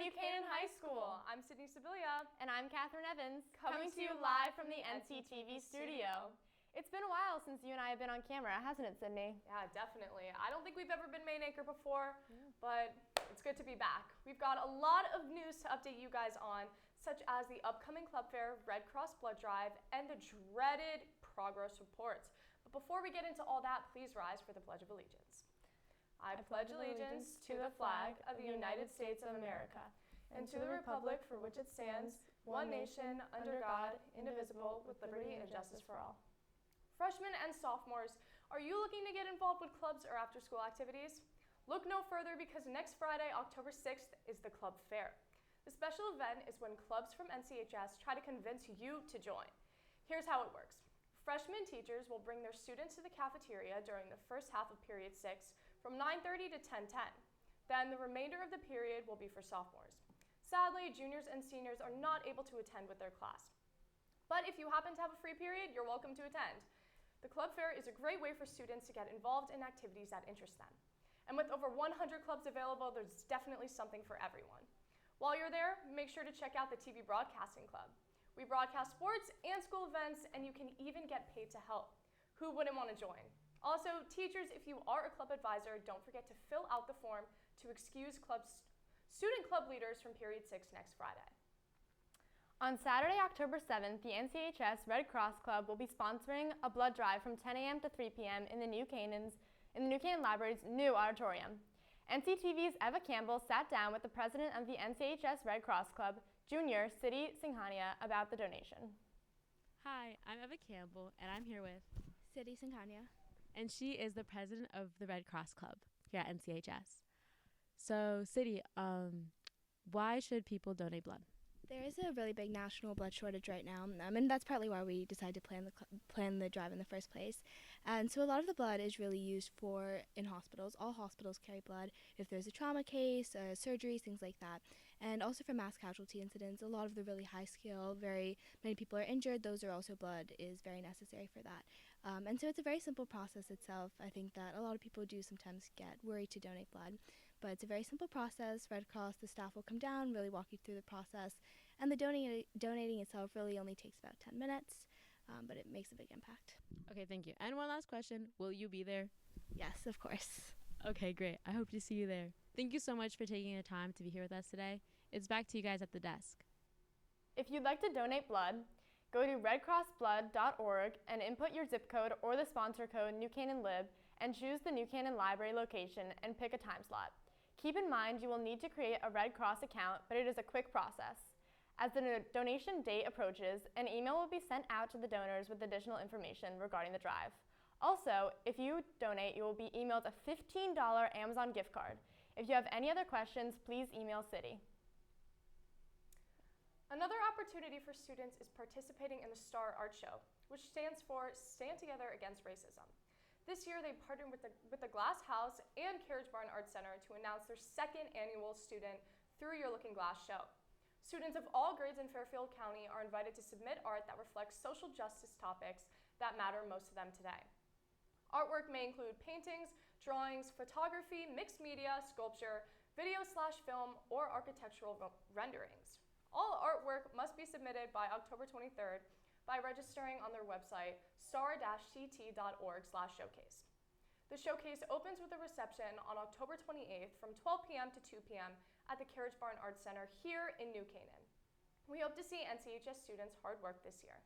New Canaan High School. I'm Sydney Sibilia. And I'm Katherine Evans, coming to you live from the NCTV studio. It's been a while since you and I have been on camera, hasn't it, Sydney? Yeah, definitely. I don't think we've ever been main anchor before, but it's good to be back. We've got a lot of news to update you guys on, such as the upcoming club fair, Red Cross blood drive, and the dreaded progress reports. But before we get into all that, please rise for the Pledge of Allegiance. I pledge allegiance to the flag of the United States of America and to the republic for which it stands, one nation, under God, indivisible, with liberty and justice for all. Freshmen and sophomores, are you looking to get involved with clubs or after-school activities? Look no further because next Friday, October 6th, is the club fair. The special event is when clubs from NCHS try to convince you to join. Here's how it works. Freshman teachers will bring their students to the cafeteria during the first half of period 6 from 9:30 to 10:10. Then the remainder of the period will be for sophomores. Sadly, juniors and seniors are not able to attend with their class. But if you happen to have a free period, you're welcome to attend. The club fair is a great way for students to get involved in activities that interest them. And with over 100 clubs available, there's definitely something for everyone. While you're there, make sure to check out the TV Broadcasting Club. We broadcast sports and school events, and you can even get paid to help. Who wouldn't want to join? Also, teachers, if you are a club advisor, don't forget to fill out the form to excuse student club leaders from period 6 next Friday. On Saturday, October 7th, the NCHS Red Cross Club will be sponsoring a blood drive from 10 a.m. to 3 p.m. in the New Canaan Library's new auditorium. NCTV's Eva Campbell sat down with the president of the NCHS Red Cross Club, Junior Siddhi Singhania, about the donation. Hi, I'm Eva Campbell, and I'm here with Siddhi Singhania. And she is the president of the Red Cross Club here at NCHS. So, Siddhi, why should people donate blood? There is a really big national blood shortage right now, and that's partly why we decided to plan the drive in the first place. And so a lot of the blood is really used in hospitals. All hospitals carry blood if there's a trauma case, surgeries, things like that. And also for mass casualty incidents, a lot of the really high scale, very many people are injured, those are also blood is very necessary for that. And so it's a very simple process itself. I think that a lot of people do sometimes get worried to donate blood, but it's a very simple process. Red Cross, the staff will come down, really walk you through the process. And the donating itself really only takes about 10 minutes, but it makes a big impact. Okay, thank you. And one last question. Will you be there? Yes, of course. Okay, great. I hope to see you there. Thank you so much for taking the time to be here with us today. It's back to you guys at the desk. If you'd like to donate blood, go to redcrossblood.org and input your zip code or the sponsor code New Canaan Lib and choose the New Canaan Library location and pick a time slot. Keep in mind you will need to create a Red Cross account, but it is a quick process. As the donation date approaches, an email will be sent out to the donors with additional information regarding the drive. Also, if you donate, you will be emailed a $15 Amazon gift card. If you have any other questions, please email Siddhi. Another opportunity for students is participating in the STAR Art Show, which stands for Stand Together Against Racism. This year, they partnered with the Glass House and Carriage Barn Art Center to announce their second annual Student Through Your Looking Glass show. Students of all grades in Fairfield County are invited to submit art that reflects social justice topics that matter most to them today. Artwork may include paintings, drawings, photography, mixed media, sculpture, video/film, or architectural renderings. All artwork must be submitted by October 23rd by registering on their website, star-ct.org/showcase. The showcase opens with a reception on October 28th from 12 p.m. to 2 p.m. at the Carriage Barn Art Center here in New Canaan. We hope to see NCHS students' hard work this year.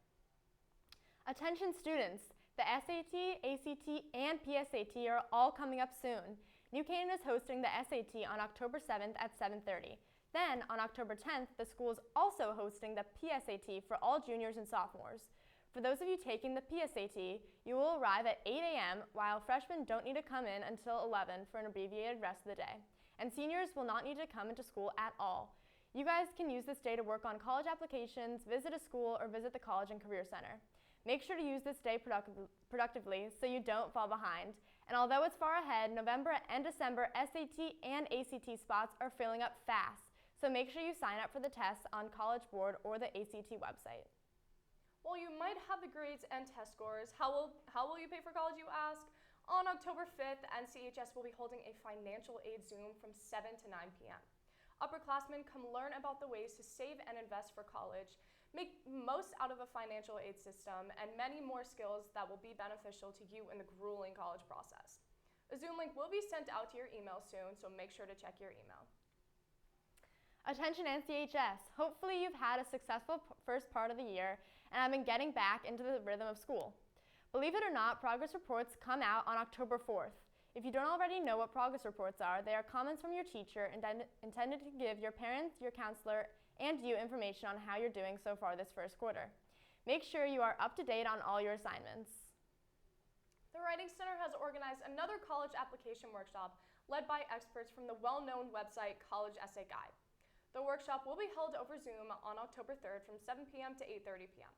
Attention students, the SAT, ACT, and PSAT are all coming up soon. New Canaan is hosting the SAT on October 7th at 7:30. Then, on October 10th, the school is also hosting the PSAT for all juniors and sophomores. For those of you taking the PSAT, you will arrive at 8 a.m., while freshmen don't need to come in until 11 for an abbreviated rest of the day. And seniors will not need to come into school at all. You guys can use this day to work on college applications, visit a school, or visit the College and Career Center. Make sure to use this day productively so you don't fall behind. And although it's far ahead, November and December SAT and ACT spots are filling up fast. So make sure you sign up for the tests on College Board or the ACT website. While you might have the grades and test scores, how will you pay for college, you ask? On October 5th, NCHS will be holding a financial aid Zoom from 7 to 9 p.m. Upperclassmen come learn about the ways to save and invest for college, make most out of a financial aid system, and many more skills that will be beneficial to you in the grueling college process. A Zoom link will be sent out to your email soon, so make sure to check your email. Attention NCHS, hopefully you've had a successful first part of the year and have been getting back into the rhythm of school. Believe it or not, progress reports come out on October 4th. If you don't already know what progress reports are, they are comments from your teacher intended to give your parents, your counselor, and you information on how you're doing so far this first quarter. Make sure you are up to date on all your assignments. The Writing Center has organized another college application workshop led by experts from the well-known website College Essay Guide. The workshop will be held over Zoom on October 3rd from 7 p.m. to 8:30 p.m.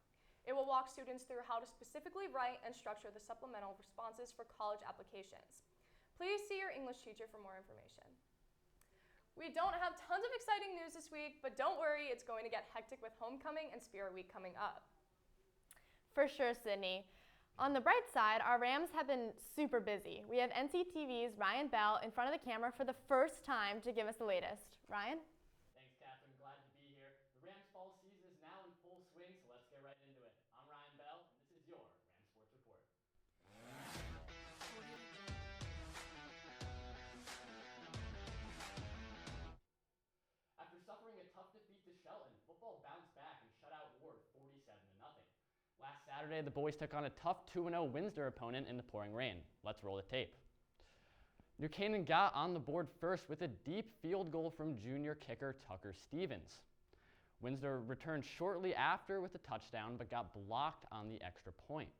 It will walk students through how to specifically write and structure the supplemental responses for college applications. Please see your English teacher for more information. We don't have tons of exciting news this week, but don't worry, it's going to get hectic with homecoming and Spirit Week coming up. For sure, Sydney. On the bright side, our Rams have been super busy. We have NCTV's Ryan Bell in front of the camera for the first time to give us the latest. Ryan? Thanks, Catherine. Glad to be here. The Rams fall season is now in full swing, so let's get right into it. I'm Ryan Bell, and this is your Rams Sports Report. After suffering a tough defeat to Shelton, football bounced back and shut out Ward 47-0. Last Saturday, the boys took on a tough 2-0 Windsor opponent in the pouring rain. Let's roll the tape. New Canaan got on the board first with a deep field goal from junior kicker Tucker Stevens. Windsor returned shortly after with a touchdown but got blocked on the extra point.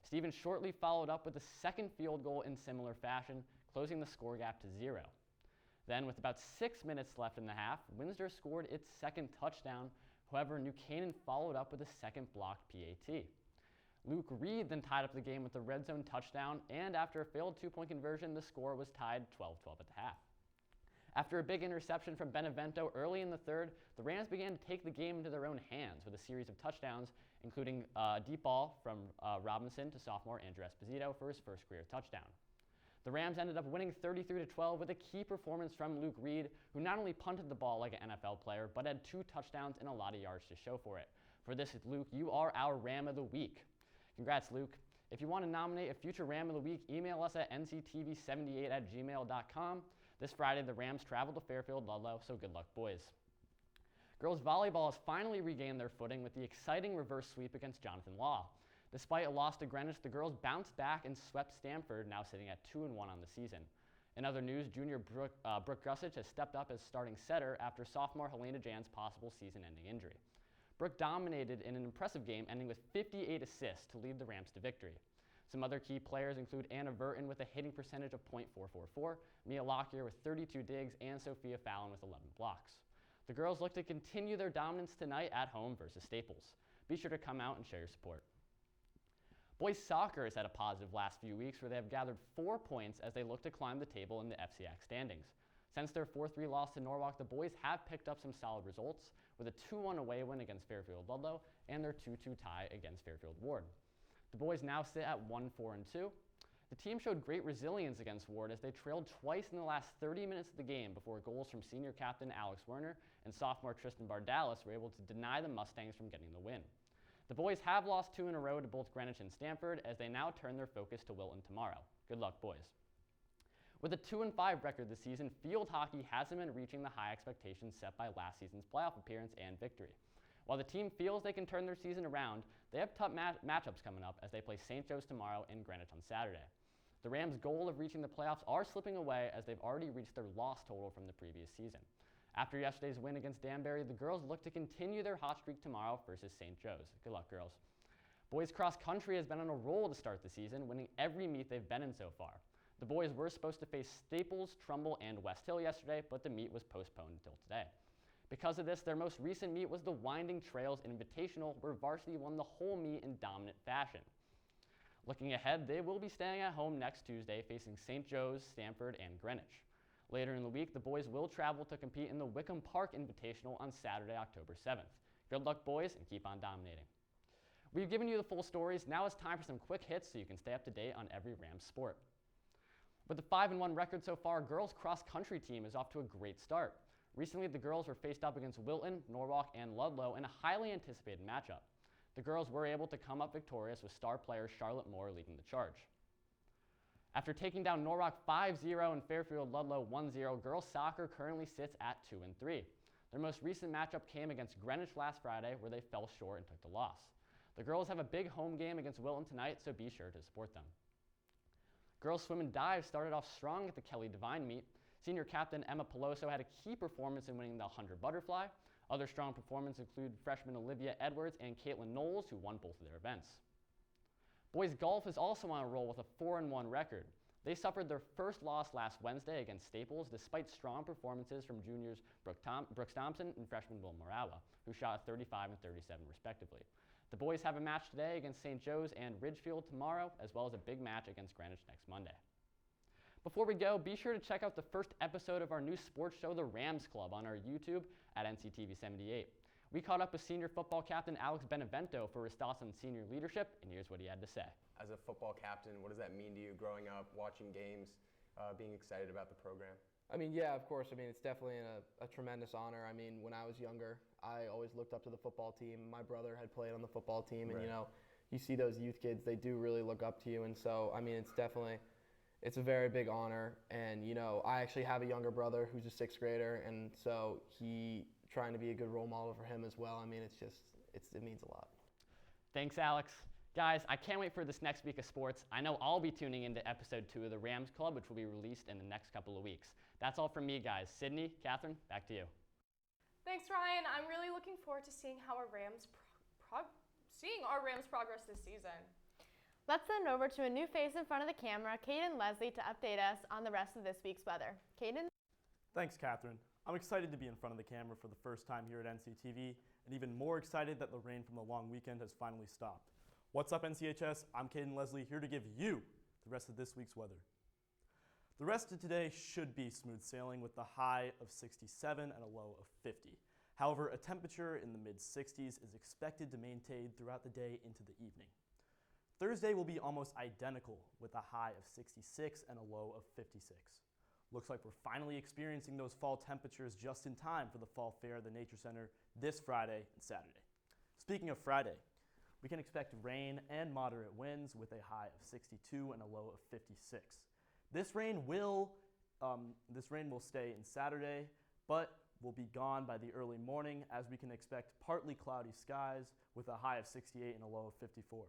Stevens shortly followed up with a second field goal in similar fashion, closing the score gap to 0. Then, with about 6 minutes left in the half, Windsor scored its second touchdown. However, New Canaan followed up with a second blocked PAT. Luke Reed then tied up the game with a red zone touchdown, and after a failed two-point conversion, the score was tied 12-12 at the half. After a big interception from Benevento early in the third, the Rams began to take the game into their own hands with a series of touchdowns, including a deep ball from Robinson to sophomore Andrew Esposito for his first career touchdown. The Rams ended up winning 33-12 with a key performance from Luke Reed, who not only punted the ball like an NFL player, but had 2 touchdowns and a lot of yards to show for it. For this, Luke, you are our Ram of the Week. Congrats, Luke. If you want to nominate a future Ram of the Week, email us at nctv78@gmail.com. This Friday, the Rams travel to Fairfield Ludlow, so good luck, boys. Girls volleyball has finally regained their footing with the exciting reverse sweep against Jonathan Law. Despite a loss to Greenwich, the girls bounced back and swept Stanford, now sitting at 2-1 on the season. In other news, junior Brooke Gussich has stepped up as starting setter after sophomore Helena Jan's possible season-ending injury. Brooke dominated in an impressive game, ending with 58 assists to lead the Rams to victory. Some other key players include Anna Verton with a hitting percentage of .444, Mia Lockyer with 32 digs, and Sophia Fallon with 11 blocks. The girls look to continue their dominance tonight at home versus Staples. Be sure to come out and show your support. Boys soccer has had a positive last few weeks where they have gathered 4 points as they look to climb the table in the FCX standings. Since their 4-3 loss to Norwalk, the boys have picked up some solid results with a 2-1 away win against Fairfield Ludlow and their 2-2 tie against Fairfield Ward. The boys now sit at 1-4-2. The team showed great resilience against Ward as they trailed twice in the last 30 minutes of the game before goals from senior captain Alex Werner and sophomore Tristan Bardalis were able to deny the Mustangs from getting the win. The boys have lost 2 in a row to both Greenwich and Stanford as they now turn their focus to Wilton tomorrow. Good luck, boys. With a 2-5 record this season, field hockey hasn't been reaching the high expectations set by last season's playoff appearance and victory. While the team feels they can turn their season around, they have tough matchups coming up as they play St. Joe's tomorrow and Greenwich on Saturday. The Rams' goal of reaching the playoffs are slipping away as they've already reached their loss total from the previous season. After yesterday's win against Danbury, the girls look to continue their hot streak tomorrow versus St. Joe's. Good luck, girls. Boys cross country has been on a roll to start the season, winning every meet they've been in so far. The boys were supposed to face Staples, Trumbull, and West Hill yesterday, but the meet was postponed until today. Because of this, their most recent meet was the Winding Trails Invitational, where varsity won the whole meet in dominant fashion. Looking ahead, they will be staying at home next Tuesday, facing St. Joe's, Stanford, and Greenwich. Later in the week, the boys will travel to compete in the Wickham Park Invitational on Saturday, October 7th. Good luck, boys, and keep on dominating. We've given you the full stories. Now it's time for some quick hits so you can stay up to date on every Rams sport. With a 5-1 record so far, girls cross-country team is off to a great start. Recently, the girls were faced up against Wilton, Norwalk, and Ludlow in a highly anticipated matchup. The girls were able to come up victorious with star player Charlotte Moore leading the charge. After taking down Norwalk 5-0 and Fairfield Ludlow 1-0, girls soccer currently sits at 2-3. Their most recent matchup came against Greenwich last Friday, where they fell short and took the loss. The girls have a big home game against Wilton tonight, so be sure to support them. Girls swim and dive started off strong at the Kelly Divine meet. Senior captain Emma Peloso had a key performance in winning the 100 butterfly. Other strong performances include freshman Olivia Edwards and Caitlin Knowles, who won both of their events. Boys golf is also on a roll with a 4-1 record. They suffered their first loss last Wednesday against Staples, despite strong performances from juniors Brooks Thompson and freshman Will Morawa, who shot 35 and 37 respectively. The boys have a match today against St. Joe's and Ridgefield tomorrow, as well as a big match against Greenwich next Monday. Before we go, be sure to check out the first episode of our new sports show, The Rams Club, on our YouTube at NCTV 78. We caught up with senior football captain Alex Benevento for his thoughts on senior leadership, and here's what he had to say. As a football captain, what does that mean to you growing up, watching games, being excited about the program? I mean, yeah, of course. I mean, it's definitely a tremendous honor. I mean, when I was younger, I always looked up to the football team. My brother had played on the football team, and, Right. you know, you see those youth kids, they do really look up to you. And so, I mean, it's a very big honor. And, you know, I actually have a younger brother who's a 6th grader, and so trying to be a good role model for him as well. I mean, it means a lot. Thanks, Alex. Guys, I can't wait for this next week of sports. I know I'll be tuning into episode 2 of the Rams Club, which will be released in the next couple of weeks. That's all from me, guys. Sydney, Catherine, back to you. Thanks, Ryan. I'm really looking forward to seeing how our Rams progress this season. Let's send over to a new face in front of the camera, Caden Leslie, to update us on the rest of this week's weather. Caden? Thanks, Catherine. I'm excited to be in front of the camera for the first time here at NCTV, and even more excited that the rain from the long weekend has finally stopped. What's up, NCHS? I'm Caden Leslie, here to give you the rest of this week's weather. The rest of today should be smooth sailing with a high of 67 and a low of 50. However, a temperature in the mid-60s is expected to maintain throughout the day into the evening. Thursday will be almost identical with a high of 66 and a low of 56. Looks like we're finally experiencing those fall temperatures just in time for the Fall Fair at the Nature Center this Friday and Saturday. Speaking of Friday, we can expect rain and moderate winds with a high of 62 and a low of 56. This rain will stay in Saturday, but will be gone by the early morning, as we can expect partly cloudy skies with a high of 68 and a low of 54.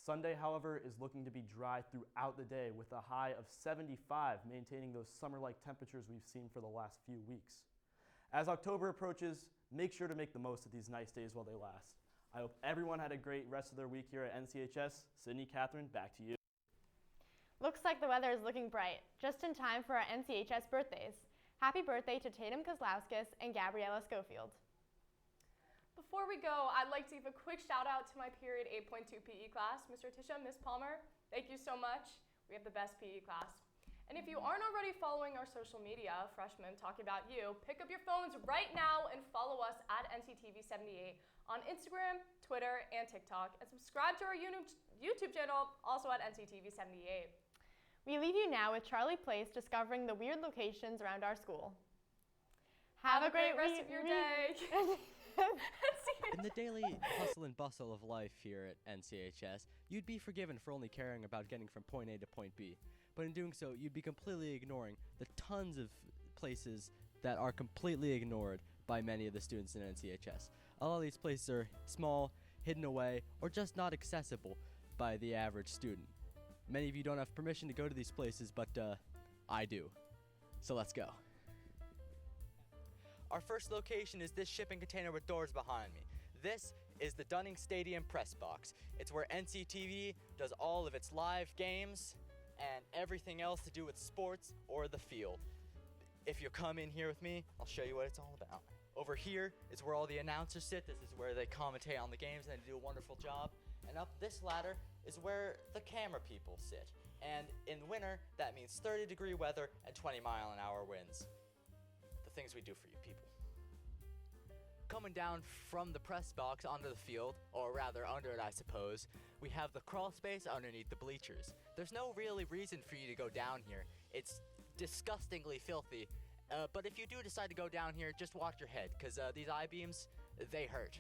Sunday, however, is looking to be dry throughout the day with a high of 75, maintaining those summer-like temperatures we've seen for the last few weeks. As October approaches, make sure to make the most of these nice days while they last. I hope everyone had a great rest of their week here at NCHS. Sydney, Catherine, back to you. Looks like the weather is looking bright, just in time for our NCHS birthdays. Happy birthday to Tatum Kozlowskis and Gabriella Schofield. Before we go, I'd like to give a quick shout out to my period 8.2 PE class. Mr. Tisha, Ms. Palmer, thank you so much. We have the best PE class. And if you aren't already following our social media, freshmen talking about you, pick up your phones right now and follow us at NCTV78 on Instagram, Twitter, and TikTok. And subscribe to our YouTube channel, also at NCTV78. We leave you now with Charlie Place discovering the weird locations around our school. Have a great rest of your day. In the daily hustle and bustle of life here at NCHS, you'd be forgiven for only caring about getting from point A to point B. But in doing so, you'd be completely ignoring the tons of places that are completely ignored by many of the students in NCHS. A lot of these places are small, hidden away, or just not accessible by the average student. Many of you don't have permission to go to these places, but I do. So let's go. Our first location is this shipping container with doors behind me. This is the Dunning Stadium press box. It's where NCTV does all of its live games and everything else to do with sports or the field. If you come in here with me, I'll show you what it's all about. Over here is where all the announcers sit. This is where they commentate on the games and they do a wonderful job. And up this ladder is where the camera people sit. And in winter, that means 30-degree weather and 20-mile-an-hour winds. The things we do for you people. Coming down from the press box onto the field, or rather under it I suppose, we have the crawl space underneath the bleachers. There's no really reason for you to go down here. It's disgustingly filthy, But if you do decide to go down here, just watch your head, because these I-beams, they hurt.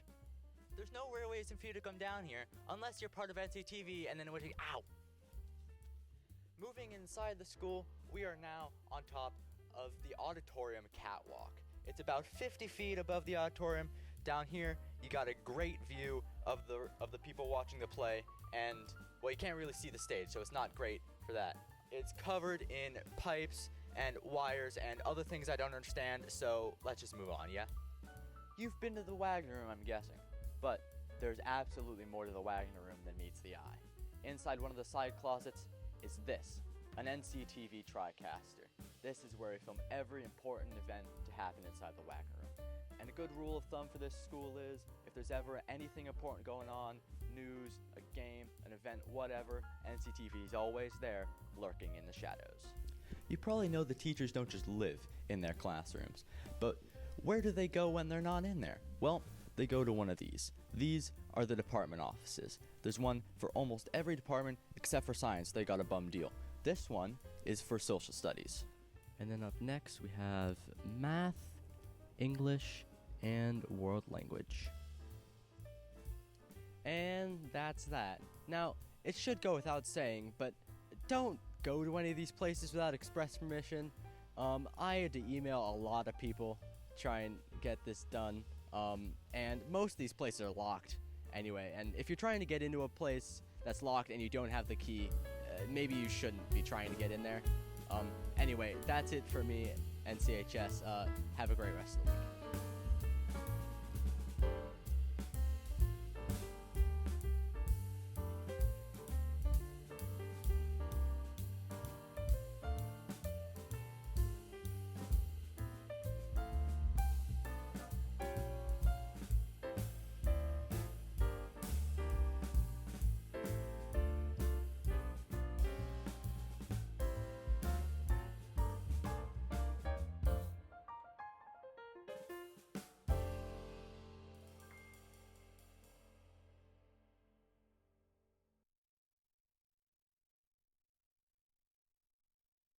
There's no real reason for you to come down here unless you're part of NCTV and then ow! Moving inside the school, we are now on top of the auditorium catwalk. It's about 50 feet above the auditorium. Down here, you got a great view of the people watching the play, and well, you can't really see the stage, so it's not great for that. It's covered in pipes and wires and other things I don't understand, so let's just move on, yeah? You've been to the Wagner room, I'm guessing, but there's absolutely more to the Wagner room than meets the eye. Inside one of the side closets is this, an NCTV TriCaster. This is where we film every important event to happen inside the Wagner room. And a good rule of thumb for this school is, if there's ever anything important going on, news, a game, an event, whatever, NCTV is always there, lurking in the shadows. You probably know the teachers don't just live in their classrooms, but where do they go when they're not in there? Well, they go to one of these. These are the department offices. There's one for almost every department except for science. They got a bum deal. This one is for social studies. And then up next we have math, English, and world language. And that's that. Now, it should go without saying, but don't go to any of these places without express permission. I had to email a lot of people to try and get this done, and most of these places are locked anyway, and if you're trying to get into a place that's locked and you don't have the key, maybe you shouldn't be trying to get in there. Anyway, that's it for me, NCHS. Have a great rest of the week.